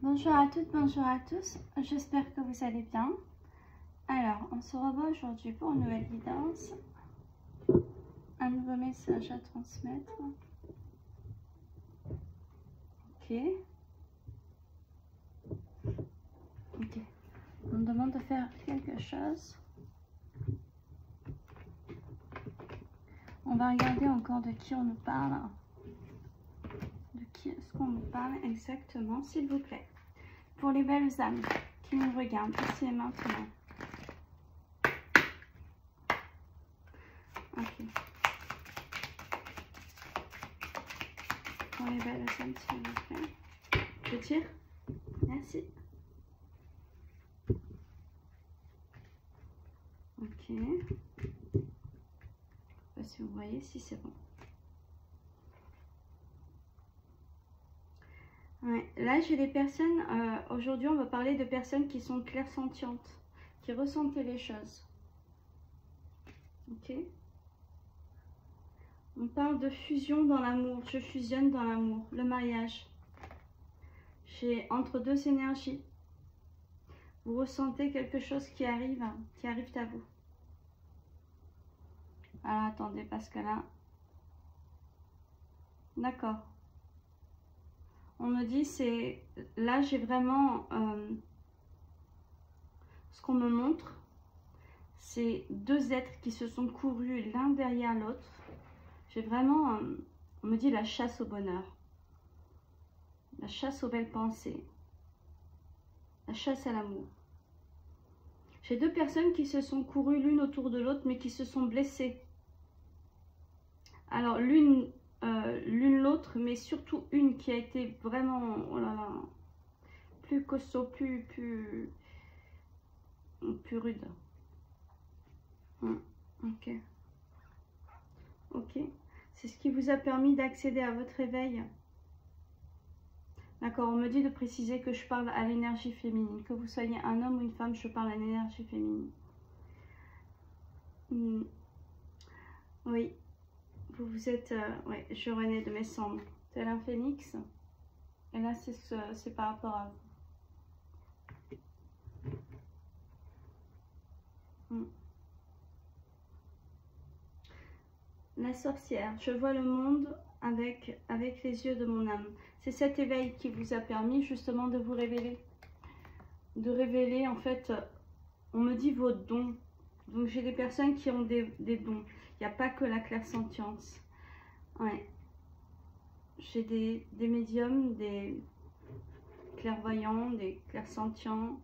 Bonjour à toutes, bonjour à tous, j'espère que vous allez bien. Alors, on se revoit aujourd'hui pour une nouvelle guidance, un nouveau message à transmettre. Ok. Ok. On me demande de faire quelque chose. On va regarder encore de qui on nous parle. De qui est-ce qu'on nous parle exactement, s'il vous plaît. Pour les belles âmes qui nous regardent ici et maintenant. Ok. Pour les belles âmes, s'il vous plaît. Je tire. Merci. Ok. Je sais pas si vous voyez, si c'est bon. Ouais. Là, j'ai des personnes, aujourd'hui on va parler de personnes qui sont clairsentientes, qui ressentent les choses. Ok. On parle de fusion dans l'amour, je fusionne dans l'amour, le mariage. J'ai entre deux énergies. Vous ressentez quelque chose qui arrive à vous. Alors attendez, parce que là, d'accord. On me dit, c'est là j'ai vraiment ce qu'on me montre, c'est deux êtres qui se sont courus l'un derrière l'autre. J'ai vraiment, on me dit la chasse au bonheur, la chasse aux belles pensées, la chasse à l'amour. J'ai deux personnes qui se sont courues l'une autour de l'autre, mais qui se sont blessées. Alors l'une l'autre, mais surtout une qui a été vraiment, oh là là, plus costaud, plus rude. Ok. Ok. C'est ce qui vous a permis d'accéder à votre éveil. D'accord, on me dit de préciser que je parle à l'énergie féminine. Que vous soyez un homme ou une femme, je parle à l'énergie féminine. Oui. Vous êtes... ouais, je renais de mes cendres. Tel un phénix. Et là, c'est par rapport à vous. La sorcière. Je vois le monde avec les yeux de mon âme. C'est cet éveil qui vous a permis justement de vous révéler. De révéler, en fait, on me dit vos dons. Donc j'ai des personnes qui ont des dons. Il n'y a pas que la clairsentience. Ouais. J'ai des médiums, des clairvoyants, des clairsentients.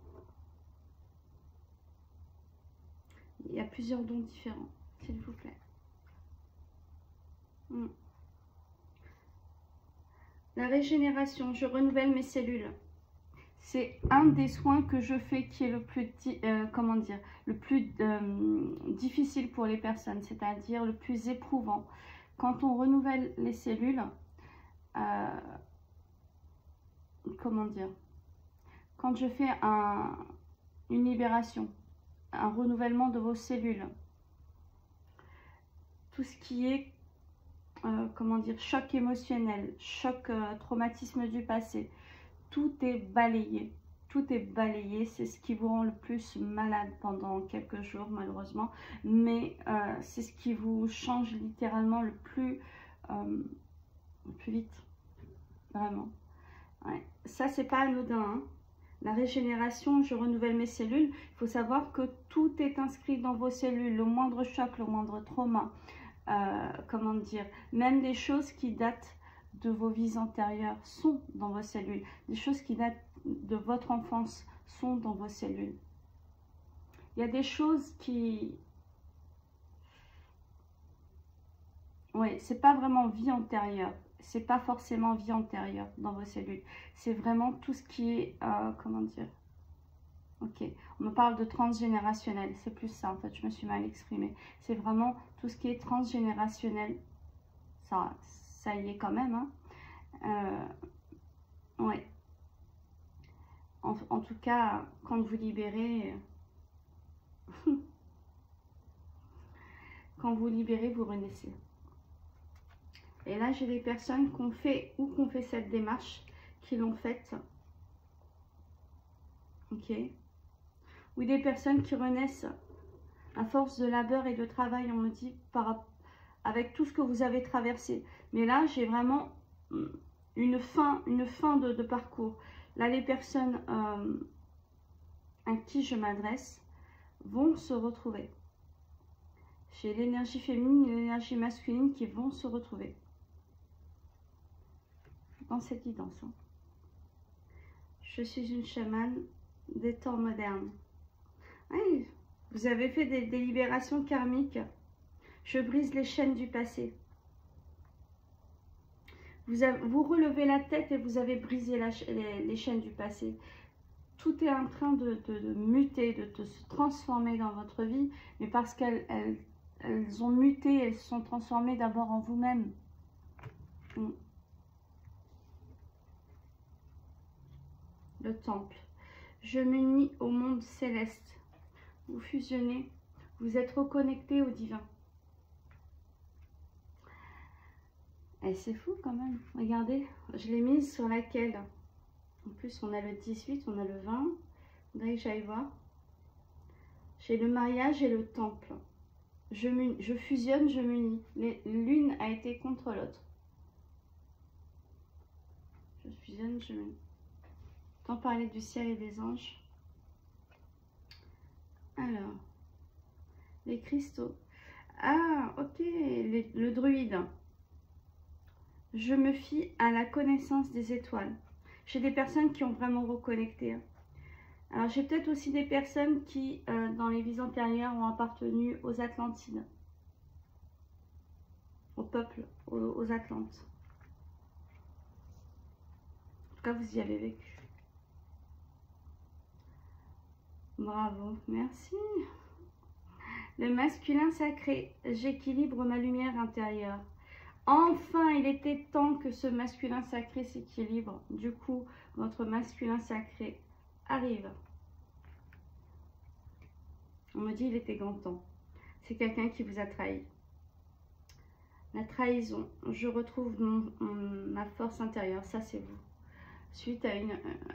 Il y a plusieurs dons différents, s'il vous plaît. La régénération, je renouvelle mes cellules. C'est un des soins que je fais qui est le plus, comment dire, le plus difficile pour les personnes, c'est-à-dire le plus éprouvant. Quand on renouvelle les cellules, comment dire, quand je fais une libération, un renouvellement de vos cellules, tout ce qui est, comment dire, choc émotionnel, choc, traumatisme du passé, tout est balayé. Tout est balayé, c'est ce qui vous rend le plus malade pendant quelques jours malheureusement, mais c'est ce qui vous change littéralement le plus vite, vraiment. Ouais. Ça c'est pas anodin, hein. La régénération, je renouvelle mes cellules. Il faut savoir que tout est inscrit dans vos cellules, le moindre choc, le moindre trauma, comment dire, même des choses qui datent de vos vies antérieures sont dans vos cellules. Des choses qui datent de votre enfance sont dans vos cellules. Il y a des choses qui... Oui, c'est pas vraiment vie antérieure. C'est pas forcément vie antérieure dans vos cellules. C'est vraiment tout ce qui est... comment dire? Ok, on me parle de transgénérationnel. C'est plus ça, en fait, je me suis mal exprimée. C'est vraiment tout ce qui est transgénérationnel. Ça y est quand même, hein. Ouais. En tout cas, quand vous libérez, quand vous libérez, vous renaissez. Et là, j'ai des personnes qui ont fait cette démarche, qui l'ont faite. Ok. Ou des personnes qui renaissent à force de labeur et de travail, on me dit, avec tout ce que vous avez traversé. Mais là, j'ai vraiment une fin de parcours. Là, les personnes à qui je m'adresse vont se retrouver. J'ai l'énergie féminine et l'énergie masculine qui vont se retrouver dans cette guidance. Je suis une chamane des temps modernes. Oui, vous avez fait des libérations karmiques. Je brise les chaînes du passé. Vous relevez la tête et vous avez brisé les chaînes du passé. Tout est en train de muter, de se transformer dans votre vie, mais parce qu'elles ont muté, elles se sont transformées d'abord en vous-même. Le temple. Je m'unis au monde céleste. Vous fusionnez, vous êtes reconnecté au divin. Et c'est fou quand même. Regardez, je l'ai mise sur laquelle? En plus, on a le 18, on a le 20. Faudrait que j'aille voir. J'ai le mariage et le temple. Je fusionne, je m'unis. L'une a été contre l'autre. Je fusionne, je m'unis. Tant parler du ciel et des anges. Alors, les cristaux. Ah, ok, le druide. Je me fie à la connaissance des étoiles. J'ai des personnes qui ont vraiment reconnecté. Alors, j'ai peut-être aussi des personnes qui, dans les vies antérieures, ont appartenu aux Atlantides. Au peuple, aux Atlantes. En tout cas, vous y avez vécu. Bravo, merci. Le masculin sacré, j'équilibre ma lumière intérieure. Enfin, il était temps que ce masculin sacré s'équilibre. Du coup, votre masculin sacré arrive. On me dit il était grand temps. C'est quelqu'un qui vous a trahi. La trahison. Je retrouve ma force intérieure. Ça, c'est vous. Suite à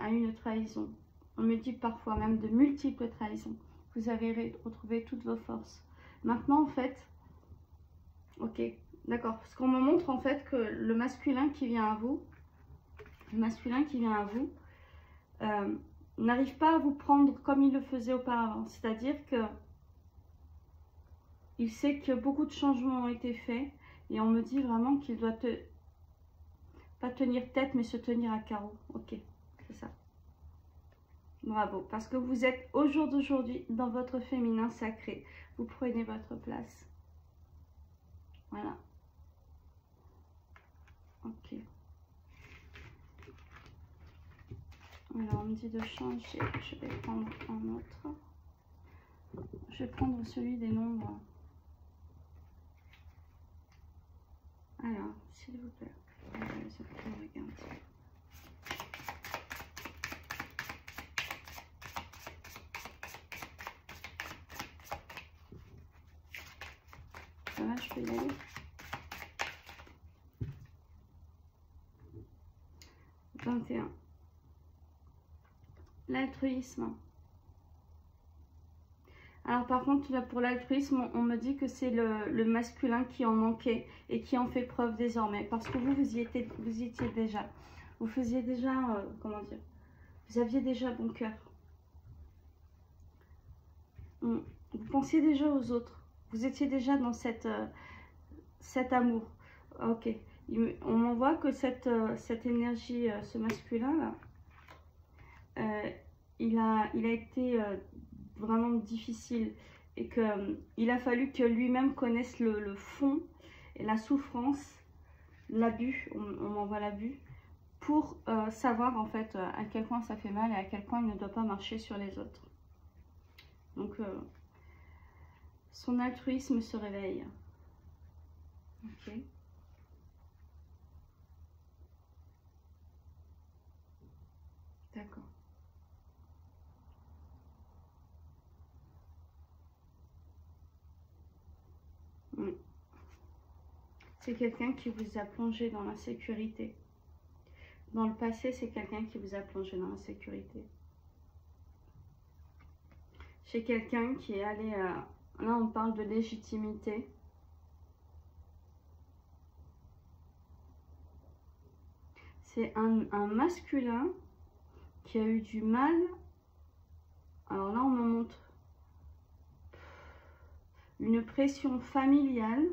une trahison. On me dit parfois même de multiples trahisons. Vous avez retrouvé toutes vos forces. Maintenant, en fait, ok, d'accord. Parce qu'on me montre en fait que le masculin qui vient à vous, n'arrive pas à vous prendre comme il le faisait auparavant. C'est-à-dire que il sait que beaucoup de changements ont été faits et on me dit vraiment qu'il doit pas tenir tête mais se tenir à carreau. Ok, c'est ça. Bravo, parce que vous êtes au jour d'aujourd'hui dans votre féminin sacré. Vous prenez votre place. Voilà. Ok. Alors, on me dit de changer. Je vais prendre un autre. Je vais prendre celui des nombres. Alors, s'il vous plaît. Ça va, je peux y aller. 21. L'altruisme. Alors par contre, là, pour l'altruisme, on me dit que c'est le masculin qui en manquait et qui en fait preuve désormais. Parce que vous y étiez déjà. Vous faisiez déjà, comment dire, vous aviez déjà bon cœur. Vous pensiez déjà aux autres. Vous étiez déjà dans cet amour. Ok. On m'envoie que cette énergie, ce masculin là, il a été vraiment difficile et que il a fallu que lui-même connaisse le fond et la souffrance, l'abus, on m'envoie l'abus, pour savoir en fait à quel point ça fait mal et à quel point il ne doit pas marcher sur les autres. Donc son altruisme se réveille. Ok. D'accord. C'est quelqu'un qui vous a plongé dans l'insécurité. Dans le passé, c'est quelqu'un qui vous a plongé dans l'insécurité. chez quelqu'un qui est allé... là, on parle de légitimité. C'est un masculin qui a eu du mal. Alors là, on me montre une pression familiale.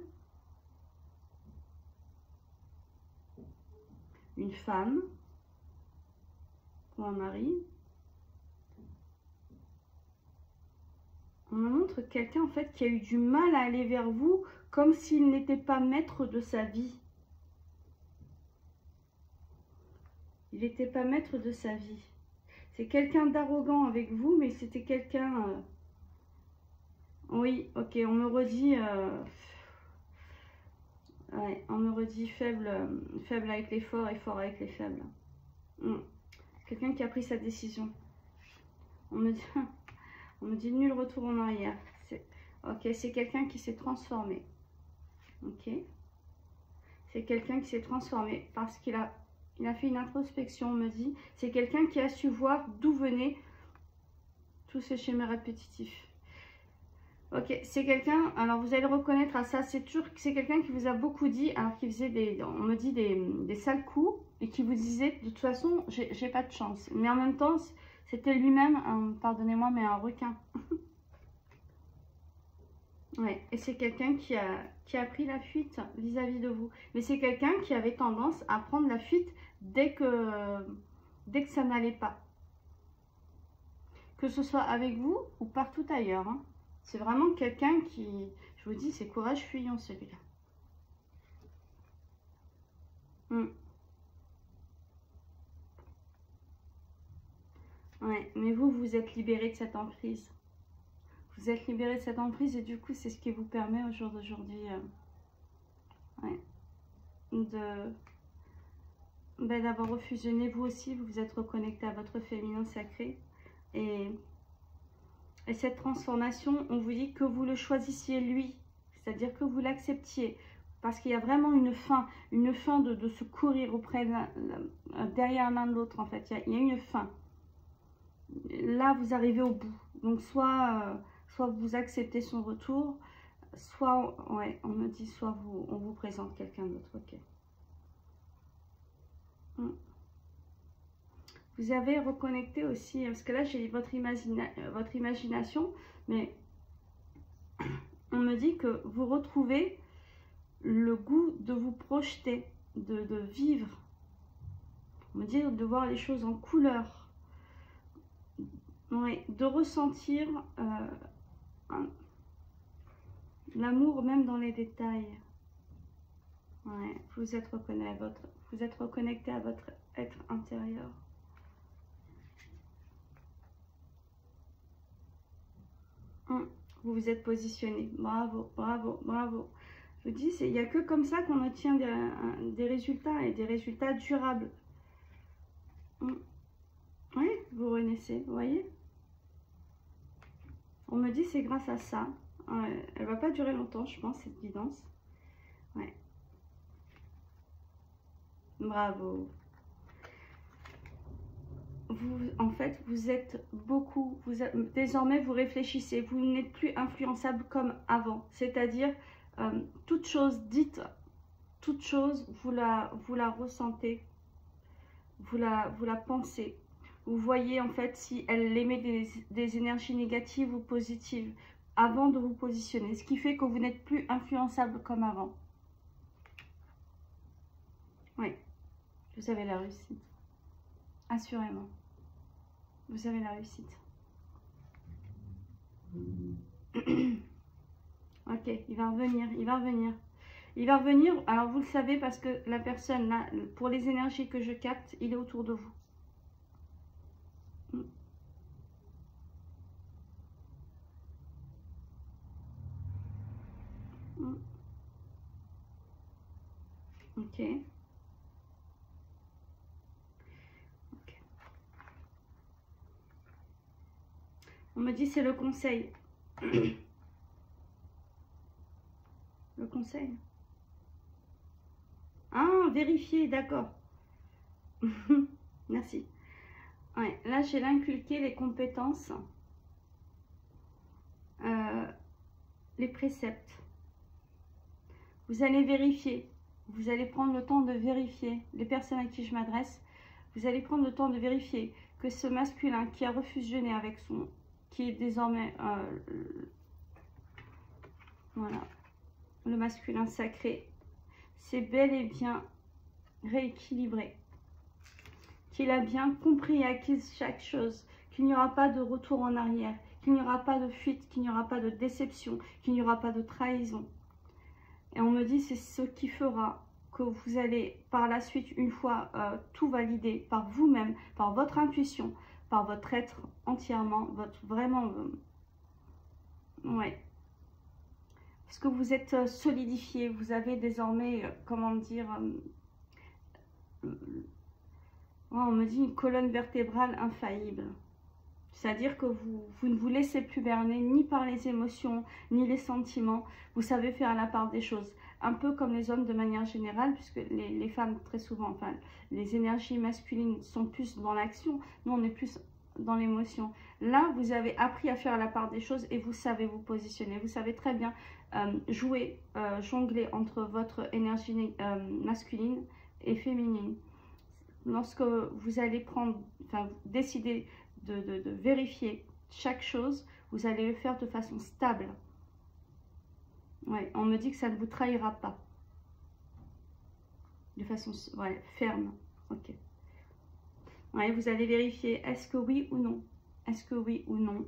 Une femme ou un mari. On me montre quelqu'un en fait qui a eu du mal à aller vers vous comme s'il n'était pas maître de sa vie. Il n'était pas maître de sa vie. C'est quelqu'un d'arrogant avec vous, mais c'était quelqu'un... Oui, ok, on me redit... Ouais, on me redit faible, faible avec les forts et fort avec les faibles. Quelqu'un qui a pris sa décision. On me dit nul retour en arrière. Ok, c'est quelqu'un qui s'est transformé. Ok. C'est quelqu'un qui s'est transformé parce qu'il a fait une introspection, on me dit. C'est quelqu'un qui a su voir d'où venaient tous ces schémas répétitifs. Ok, c'est quelqu'un, alors vous allez le reconnaître à ça, c'est sûr que c'est quelqu'un qui vous a beaucoup dit, alors qu'il faisait on me dit des sales coups, et qui vous disait, de toute façon, j'ai pas de chance. Mais en même temps, c'était lui-même, pardonnez-moi, mais un requin. Ouais, et c'est quelqu'un qui a pris la fuite vis-à-vis de vous. Mais c'est quelqu'un qui avait tendance à prendre la fuite dès que ça n'allait pas. Que ce soit avec vous ou partout ailleurs, hein. C'est vraiment quelqu'un qui, je vous dis, c'est courage fuyant celui-là. Ouais, mais vous êtes libéré de cette emprise. Vous êtes libéré de cette emprise et du coup, c'est ce qui vous permet au jour d'aujourd'hui d'avoir refusionné. Vous aussi, vous vous êtes reconnecté à votre féminin sacré. Et cette transformation, on vous dit que vous le choisissiez lui, c'est-à-dire que vous l'acceptiez, parce qu'il y a vraiment une fin de se courir auprès derrière l'un de l'autre en fait, il y a une fin. Là, vous arrivez au bout, donc soit vous acceptez son retour, soit, ouais, on me dit, soit on vous présente quelqu'un d'autre, ok. Vous avez reconnecté aussi, parce que là j'ai votre imagination, mais on me dit que vous retrouvez le goût de vous projeter, de vivre. On me dit de voir les choses en couleur, ouais, de ressentir l'amour même dans les détails. Ouais, vous êtes reconnecté à votre être intérieur. Vous vous êtes positionné. Bravo, bravo, bravo. Je vous dis, il n'y a que comme ça qu'on obtient des résultats et des résultats durables. Oui, vous renaissez, vous voyez. On me dit c'est grâce à ça. Elle va pas durer longtemps, je pense, cette guidance. Ouais. Bravo. En fait, vous êtes beaucoup, désormais vous réfléchissez, vous n'êtes plus influençable comme avant. C'est-à-dire, toute chose dite, toute chose, vous la ressentez, vous la pensez. Vous voyez en fait si elle émet des énergies négatives ou positives avant de vous positionner. Ce qui fait que vous n'êtes plus influençable comme avant. Oui, vous avez la réussite. Assurément. Vous avez la réussite. Ok, il va revenir, il va revenir. Il va revenir, alors vous le savez parce que la personne là, pour les énergies que je capte, il est autour de vous. Ok. On me dit c'est le conseil. Le conseil. Ah, vérifier, d'accord. Merci. Ouais, là, j'ai l'inculqué les compétences. les préceptes. Vous allez vérifier. Vous allez prendre le temps de vérifier. Les personnes à qui je m'adresse, vous allez prendre le temps de vérifier que ce masculin qui a refusionné avec son... qui est désormais... voilà. Le masculin sacré. C'est bel et bien rééquilibré. Qu'il a bien compris et acquis chaque chose. Qu'il n'y aura pas de retour en arrière. Qu'il n'y aura pas de fuite. Qu'il n'y aura pas de déception. Qu'il n'y aura pas de trahison. Et on me dit c'est ce qui fera que vous allez par la suite, une fois tout validé par vous-même, par votre intuition, par votre être entièrement, votre vraiment... ouais. Parce que vous êtes solidifié, vous avez désormais, comment dire... on me dit une colonne vertébrale infaillible. C'est-à-dire que vous ne vous laissez plus berner ni par les émotions, ni les sentiments. Vous savez faire la part des choses. Un peu comme les hommes de manière générale, puisque les femmes, très souvent, enfin, les énergies masculines sont plus dans l'action. Nous, on est plus dans l'émotion. Là, vous avez appris à faire la part des choses et vous savez vous positionner. Vous savez très bien jouer, jongler entre votre énergie masculine et féminine. Lorsque vous allez prendre, enfin, décider de vérifier chaque chose, vous allez le faire de façon stable. Ouais, on me dit que ça ne vous trahira pas. De façon ferme. Ok. Ouais, vous allez vérifier, est-ce que oui ou non? Est-ce que oui ou non,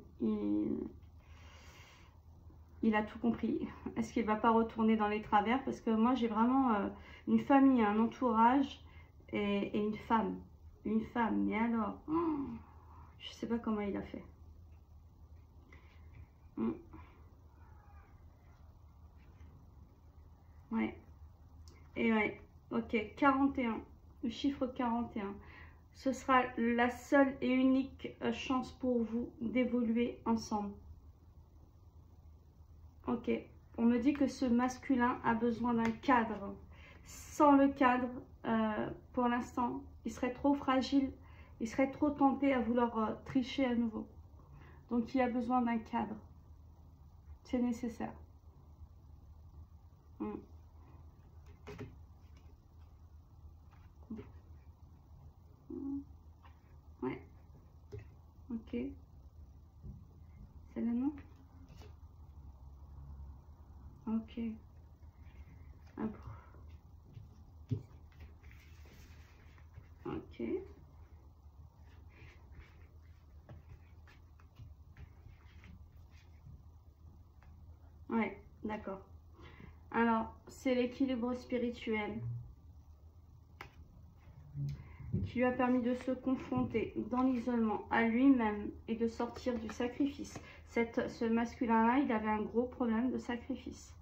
il a tout compris? Est-ce qu'il ne va pas retourner dans les travers? Parce que moi, j'ai vraiment une famille, un entourage et une femme. Une femme, mais alors... Oh, je ne sais pas comment il a fait. Ouais. Et ouais. Ok. 41. Le chiffre 41. Ce sera la seule et unique chance pour vous d'évoluer ensemble. Ok. On me dit que ce masculin a besoin d'un cadre. Sans le cadre, pour l'instant, il serait trop fragile. Il serait trop tenté à vouloir tricher à nouveau. Donc, il a besoin d'un cadre. C'est nécessaire. Ouais. Ok. C'est le nom? Ok. Ah bon. Ok. Ouais, d'accord. Alors, c'est l'équilibre spirituel qui lui a permis de se confronter dans l'isolement à lui-même et de sortir du sacrifice. Ce masculin-là, il avait un gros problème de sacrifice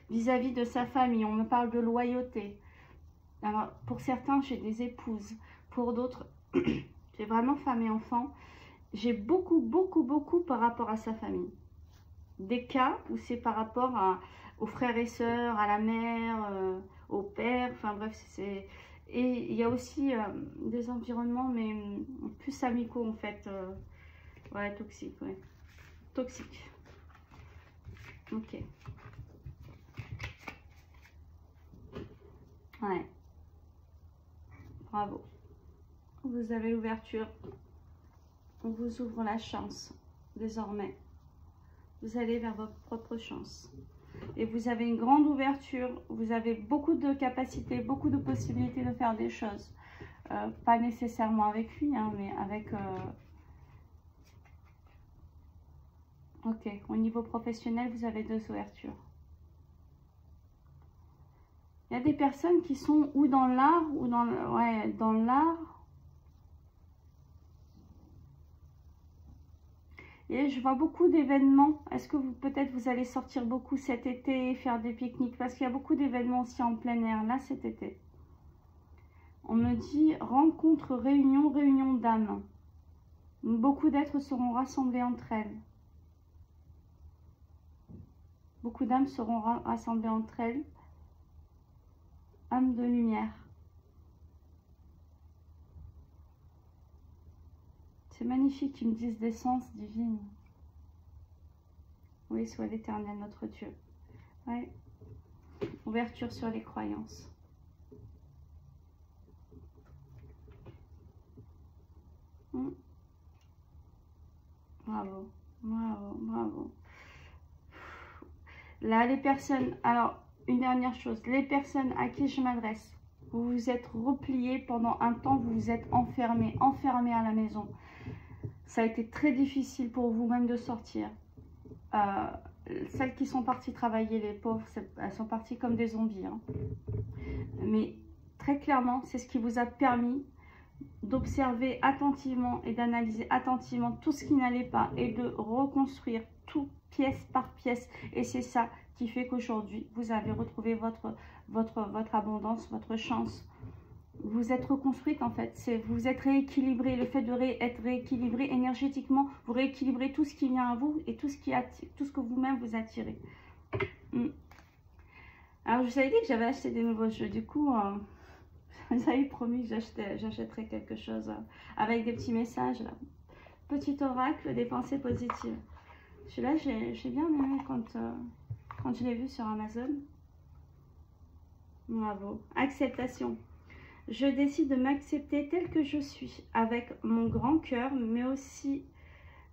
vis-à-vis de sa famille. On me parle de loyauté. Alors, pour certains, j'ai des épouses. Pour d'autres, j'ai vraiment femme et enfant. J'ai beaucoup par rapport à sa famille. Des cas où c'est par rapport aux frères et sœurs, à la mère, au père, enfin bref, c'est... Et il y a aussi des environnements, mais plus amicaux en fait. Ouais, toxiques, ouais. Toxiques. Ok. Ouais. Bravo. Vous avez l'ouverture. On vous ouvre la chance, désormais. Vous allez vers votre propre chance. Et vous avez une grande ouverture, vous avez beaucoup de capacités, beaucoup de possibilités de faire des choses. Pas nécessairement avec lui, hein, mais avec... Ok, au niveau professionnel, vous avez 2 ouvertures. Il y a des personnes qui sont ou dans l'art, ou dans... Ouais, dans l'art. Et je vois beaucoup d'événements. Est-ce que peut-être vous allez sortir beaucoup cet été, faire des pique-niques? Parce qu'il y a beaucoup d'événements aussi en plein air, là, cet été. On me dit rencontre, réunion, réunion d'âmes. Beaucoup d'êtres seront rassemblés entre elles. Beaucoup d'âmes seront rassemblées entre elles. Âmes de lumière. C'est magnifique, ils me disent d'essence divine. Oui, soit l'Éternel notre Dieu. Ouais. Ouverture sur les croyances. Bravo, bravo, bravo. Là, les personnes... Alors, une dernière chose. Les personnes à qui je m'adresse, vous vous êtes repliés pendant un temps, vous vous êtes enfermés à la maison. Ça a été très difficile pour vous-même de sortir. Celles qui sont parties travailler, les pauvres, elles sont parties comme des zombies. Hein. Mais très clairement, c'est ce qui vous a permis d'observer attentivement et d'analyser attentivement tout ce qui n'allait pas et de reconstruire tout pièce par pièce. Et c'est ça qui fait qu'aujourd'hui, vous avez retrouvé votre abondance, votre chance. Vous êtes reconstruite en fait, vous êtes rééquilibré. Le fait de être rééquilibré énergétiquement, vous rééquilibrez tout ce qui vient à vous et tout ce que vous-même vous attirez. Alors je vous avais dit que j'avais acheté des nouveaux jeux, du coup j'avais promis que j'achèterais quelque chose avec des petits messages là. Petit oracle des pensées positives. Celui-là j'ai bien aimé quand je l'ai vu sur Amazon. Bravo. Acceptation. Je décide de m'accepter tel que je suis, avec mon grand cœur, mais aussi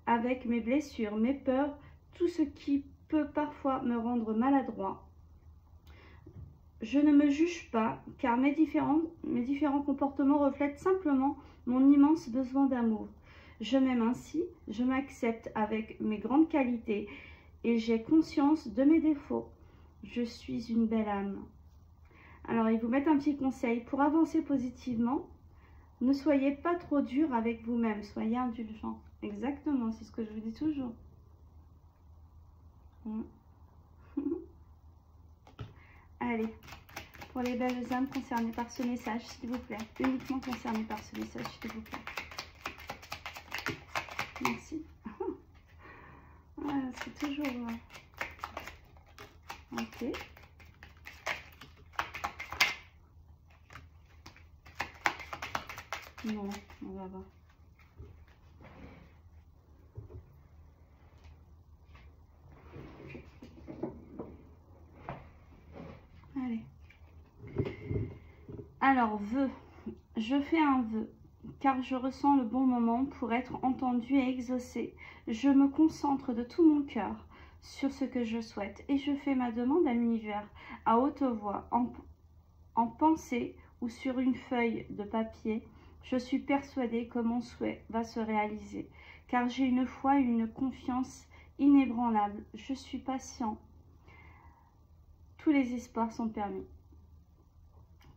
avec mes blessures, mes peurs, tout ce qui peut parfois me rendre maladroit. Je ne me juge pas, car mes différents comportements reflètent simplement mon immense besoin d'amour. Je m'aime ainsi, je m'accepte avec mes grandes qualités et j'ai conscience de mes défauts. Je suis une belle âme. Alors, ils vous mettent un petit conseil pour avancer positivement. Ne soyez pas trop dur avec vous-même, soyez indulgent. Exactement, c'est ce que je vous dis toujours. Allez, pour les belles âmes concernées par ce message, s'il vous plaît. Uniquement concernées par ce message, s'il vous plaît. Merci. Voilà, c'est toujours... Ok. Non, on va voir. Allez. Alors, vœu. Je fais un vœu, car je ressens le bon moment pour être entendu et exaucé. Je me concentre de tout mon cœur sur ce que je souhaite et je fais ma demande à l'univers à haute voix, en pensée ou sur une feuille de papier. Je suis persuadée que mon souhait va se réaliser, car j'ai une foi et une confiance inébranlables. Je suis patient. Tous les espoirs sont permis.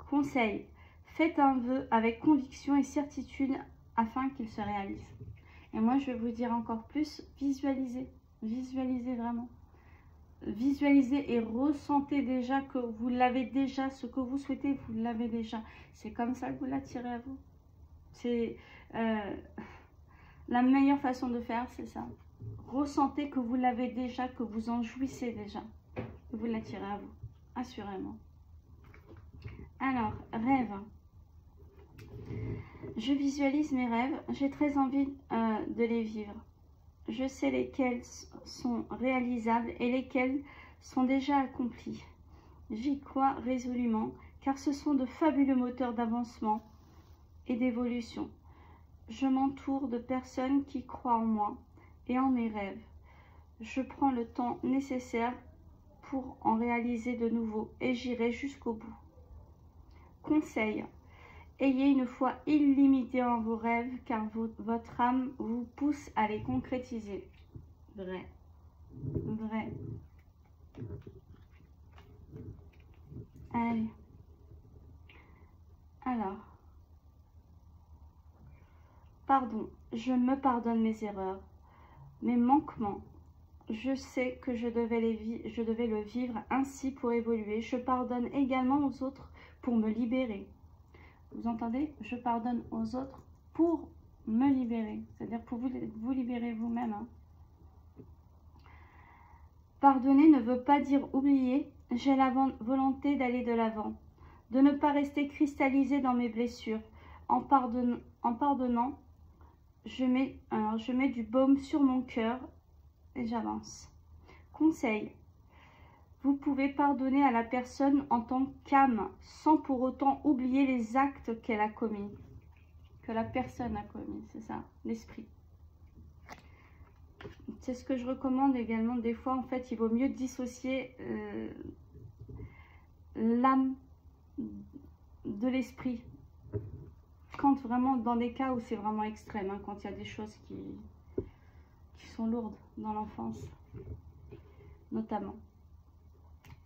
Conseil. Faites un vœu avec conviction et certitude afin qu'il se réalise. Et moi, je vais vous dire encore plus, visualisez. Visualisez vraiment. Visualisez et ressentez déjà que vous l'avez déjà. Ce que vous souhaitez, vous l'avez déjà. C'est comme ça que vous l'attirez à vous. C'est la meilleure façon de faire, c'est ça. Ressentez que vous l'avez déjà, que vous en jouissez déjà. Que vous l'attirez à vous, assurément. Alors, rêve. Je visualise mes rêves. J'ai très envie de les vivre. Je sais lesquels sont réalisables et lesquels sont déjà accomplis. J'y crois résolument, car ce sont de fabuleux moteurs d'avancement et d'évolution. Je m'entoure de personnes qui croient en moi et en mes rêves. Je prends le temps nécessaire pour en réaliser de nouveaux et j'irai jusqu'au bout. Conseil. Ayez une foi illimitée en vos rêves, car votre âme vous pousse à les concrétiser. Vrai. Vrai. Allez. Alors. Pardon. Je me pardonne mes erreurs, mes manquements. Je sais que je devais le vivre ainsi pour évoluer. Je pardonne également aux autres pour me libérer. Vous entendez? Je pardonne aux autres pour me libérer. C'est-à-dire pour vous libérer vous-même. Hein. Pardonner ne veut pas dire oublier. J'ai la volonté d'aller de l'avant. De ne pas rester cristallisé dans mes blessures. En pardonnant, je mets du baume sur mon cœur et j'avance. Conseil. Vous pouvez pardonner à la personne en tant qu'âme, sans pour autant oublier les actes qu'elle a commis. Que la personne a commis, c'est ça, l'esprit. C'est ce que je recommande également. Des fois, en fait, il vaut mieux dissocier l'âme de l'esprit. Quand vraiment, dans des cas où c'est vraiment extrême, hein, quand il y a des choses qui sont lourdes dans l'enfance, notamment.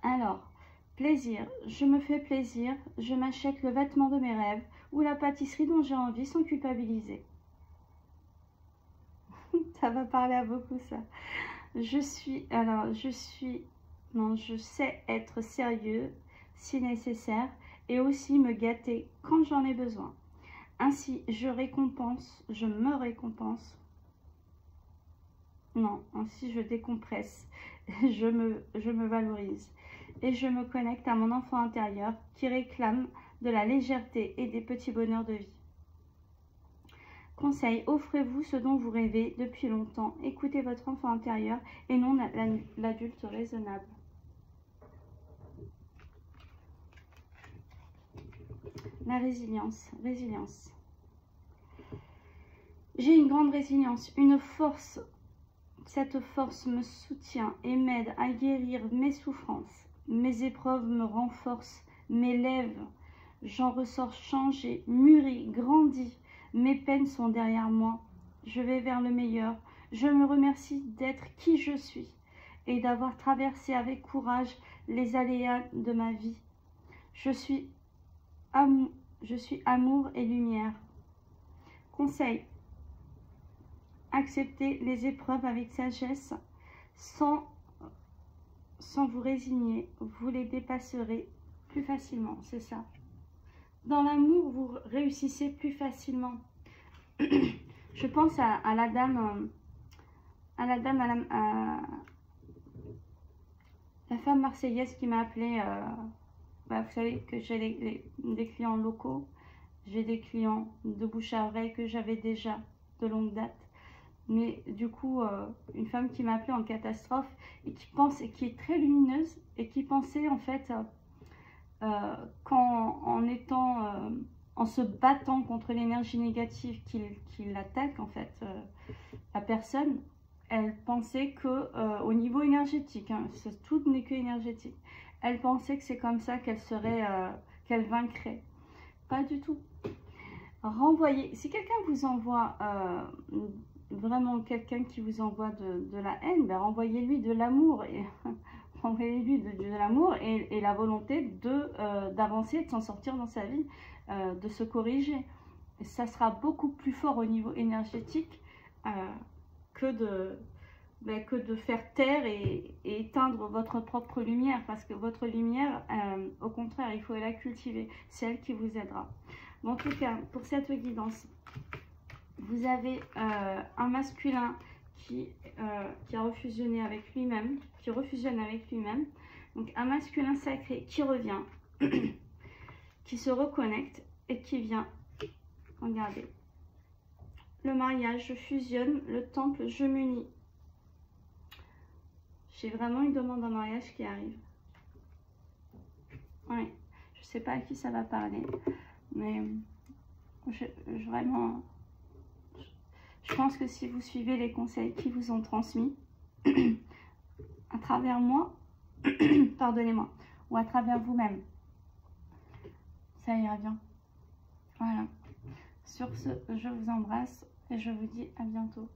Alors, plaisir. Je me fais plaisir, je m'achète le vêtement de mes rêves ou la pâtisserie dont j'ai envie sans culpabiliser. Ça va parler à beaucoup, ça. Je sais être sérieux si nécessaire et aussi me gâter quand j'en ai besoin. Ainsi, je me récompense. Non, ainsi je décompresse, je me valorise et je me connecte à mon enfant intérieur qui réclame de la légèreté et des petits bonheurs de vie. Conseil, offrez-vous ce dont vous rêvez depuis longtemps. Écoutez votre enfant intérieur et non l'adulte raisonnable. La résilience. Résilience. J'ai une grande résilience, une force. Cette force me soutient et m'aide à guérir mes souffrances. Mes épreuves me renforcent, m'élèvent. J'en ressors changé, mûri, grandi. Mes peines sont derrière moi. Je vais vers le meilleur. Je me remercie d'être qui je suis et d'avoir traversé avec courage les aléas de ma vie. Je suis amour et lumière. Conseil. Acceptez les épreuves avec sagesse sans vous résigner. Vous les dépasserez plus facilement, c'est ça. Dans l'amour, vous réussissez plus facilement. Je pense à la dame, la femme marseillaise qui m'a appelée. Vous savez que j'ai des clients locaux, j'ai des clients de bouche à oreille que j'avais déjà de longue date. Mais du coup, une femme qui m'a appelée en catastrophe et qui est très lumineuse et qui pensait en fait en se battant contre l'énergie négative qui l'attaque, en fait, la personne, elle pensait que au niveau énergétique, hein, tout n'est que énergétique, elle pensait que c'est comme ça qu'elle vaincrait. Pas du tout. Renvoyez. Si quelqu'un vous envoie vraiment quelqu'un qui vous envoie de la haine, ben renvoyez-lui de l'amour et renvoyez-lui de l'amour et la volonté d'avancer, de s'en sortir dans sa vie, de se corriger. Et ça sera beaucoup plus fort au niveau énergétique que de faire taire et éteindre votre propre lumière, parce que votre lumière, au contraire, il faut la cultiver, c'est elle qui vous aidera. Bon, en tout cas, pour cette guidance, vous avez un masculin qui a refusionné avec lui-même, qui refusionne avec lui-même. Donc un masculin sacré qui revient, qui se reconnecte et qui vient. Regardez. Le mariage, je fusionne, le temple, je m'unis. J'ai vraiment une demande en mariage qui arrive. Oui, je ne sais pas à qui ça va parler, mais vraiment... Je pense que si vous suivez les conseils qui vous ont transmis à travers moi, pardonnez-moi, ou à travers vous-même, ça ira bien. Voilà. Sur ce, je vous embrasse et je vous dis à bientôt.